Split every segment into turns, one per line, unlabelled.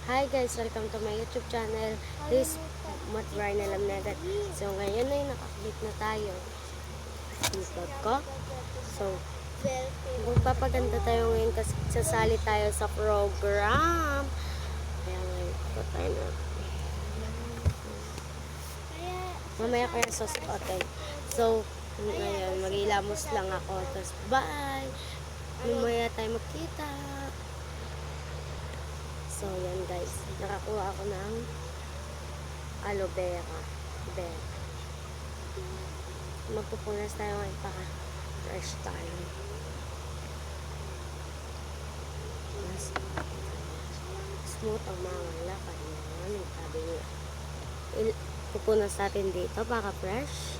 Hi guys, welcome to my YouTube channel. This is Mat Ryan Alamnagat. So ngayon ay nakaklik na tayo. Vlog ko. So, magpapaganda tayo ngayon kasi sasali tayo sa program. Kaya ngayon po tayo na. Mamaya ko yung susuotin. So, ngayon, mag-ilamos lang ako. Tapos, bye! Mamaya tayo magkita. So, yan guys. Nakakuha ako ng aloe vera. Magpupunas tayo ngayon para fresh tayo. Mas smooth ang mga lakad niya. Sabi niya. Pupunas natin dito para fresh.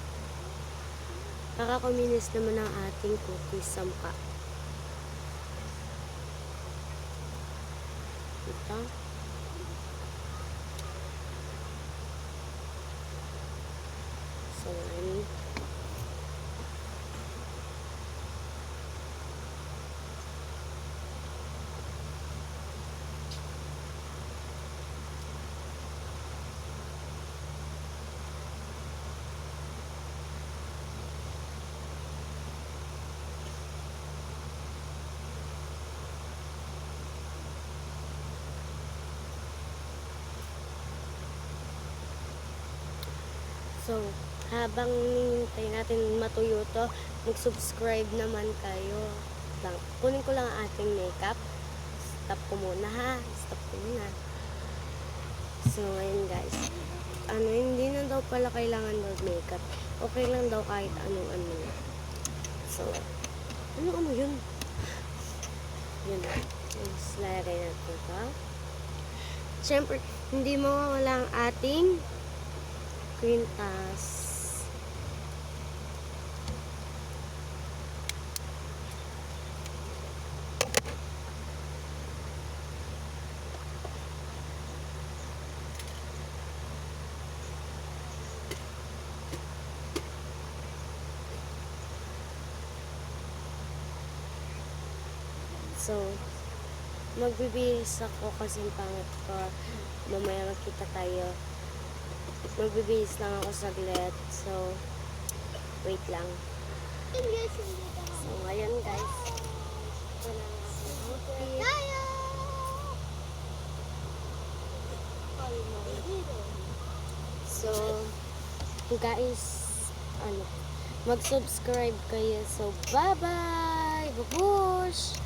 Kakakuminis naman ang ating cookies sa mukha. Ito. So, So, habang hinihintay natin matuyo to, mag-subscribe naman kayo. Kunin ko lang ang ating makeup. Stop ko muna ha. Stop ko muna. So, ayun guys. Hindi na daw pala kailangan mag-makeup. Okay lang daw kahit anong. So, ano yun? Yun. Yes, lalagay natin ito. Siyempre, hindi mawawala ang ating kwintas. So, magbibihis ako kasi pangit ko. Mamaya magkita tayo. Magbibihis lang ako saglit. So, wait lang. So, ngayon guys. Ito na So, guys, mag-subscribe kayo. So, bye-bye! Babush!